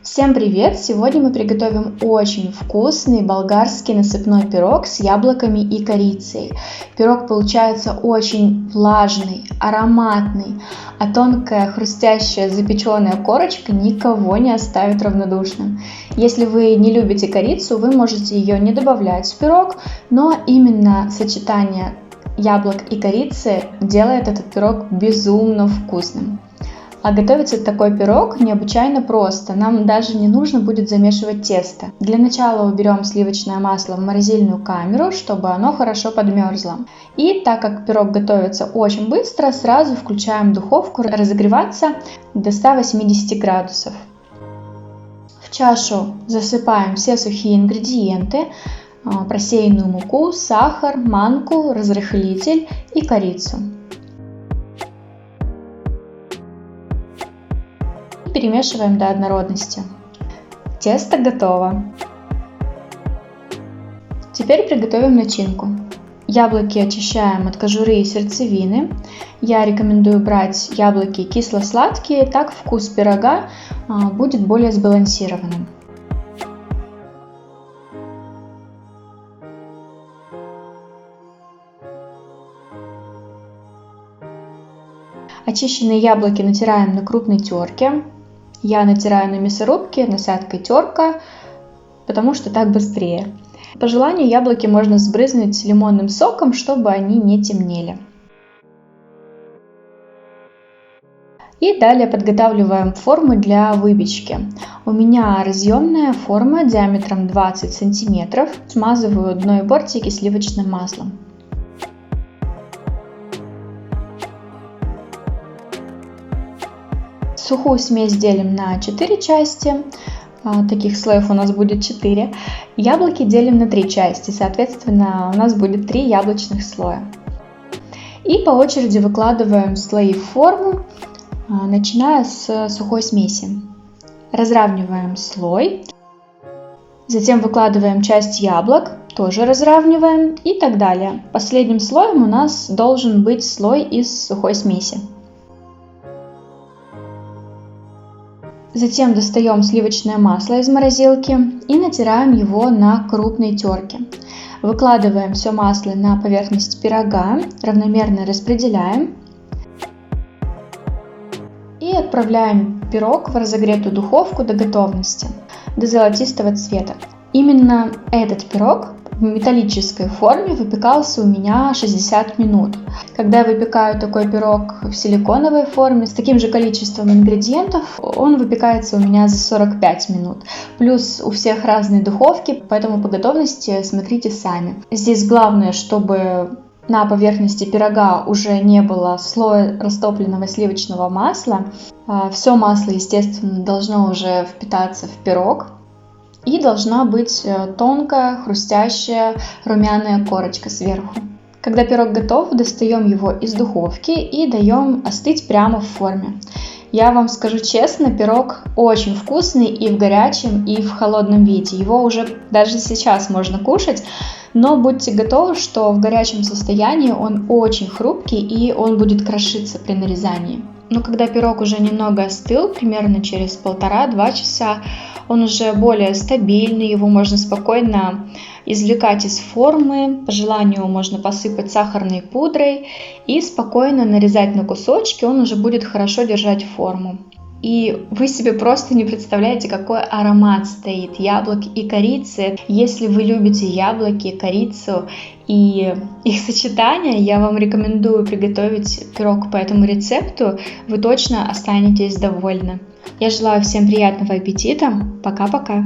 Всем привет! Сегодня мы приготовим очень вкусный болгарский насыпной пирог с яблоками и корицей. Пирог получается очень влажный, ароматный, а тонкая хрустящая запеченная корочка никого не оставит равнодушным. Если вы не любите корицу, вы можете ее не добавлять в пирог, но именно сочетание яблок и корицы делает этот пирог безумно вкусным. А готовится такой пирог необычайно просто, нам даже не нужно будет замешивать тесто. Для начала уберем сливочное масло в морозильную камеру, чтобы оно хорошо подмерзло. И так как пирог готовится очень быстро, сразу включаем духовку разогреваться до 180 градусов. В чашу засыпаем все сухие ингредиенты, просеянную муку, сахар, манку, разрыхлитель и корицу. Перемешиваем до однородности. Тесто готово. Теперь приготовим начинку. Яблоки очищаем от кожуры и сердцевины. Я рекомендую брать яблоки кисло-сладкие, так вкус пирога будет более сбалансированным. Очищенные яблоки натираем на крупной терке. Я натираю на мясорубке насадкой терка, потому что так быстрее. По желанию яблоки можно сбрызнуть лимонным соком, чтобы они не темнели. И далее подготавливаем форму для выпечки. У меня разъемная форма диаметром 20 см. Смазываю дно и бортики сливочным маслом. Сухую смесь делим на 4 части, таких слоев у нас будет 4. Яблоки делим на 3 части, соответственно у нас будет 3 яблочных слоя. И по очереди выкладываем слои в форму, начиная с сухой смеси. Разравниваем слой, затем выкладываем часть яблок, тоже разравниваем и так далее. Последним слоем у нас должен быть слой из сухой смеси. Затем достаем сливочное масло из морозилки и натираем его на крупной терке. Выкладываем все масло на поверхность пирога, равномерно распределяем и отправляем пирог в разогретую духовку до готовности, до золотистого цвета. Именно этот пирог в металлической форме выпекался у меня 60 минут. Когда я выпекаю такой пирог в силиконовой форме с таким же количеством ингредиентов, он выпекается у меня за 45 минут. Плюс у всех разные духовки, поэтому по готовности смотрите сами. Здесь главное, чтобы на поверхности пирога уже не было слоя растопленного сливочного масла. Все масло, естественно, должно уже впитаться в пирог. И должна быть тонкая, хрустящая, румяная корочка сверху. Когда пирог готов, достаем его из духовки и даем остыть прямо в форме. Я вам скажу честно, пирог очень вкусный и в горячем, и в холодном виде. Его уже даже сейчас можно кушать, но будьте готовы, что в горячем состоянии он очень хрупкий и он будет крошиться при нарезании. Но когда пирог уже немного остыл, примерно через 1,5-2 часа, он уже более стабильный, его можно спокойно извлекать из формы, по желанию можно посыпать сахарной пудрой и спокойно нарезать на кусочки, он уже будет хорошо держать форму. И вы себе просто не представляете, какой аромат стоит яблок и корицы. Если вы любите яблоки, корицу и их сочетание, я вам рекомендую приготовить пирог по этому рецепту, вы точно останетесь довольны. Я желаю всем приятного аппетита. Пока-пока!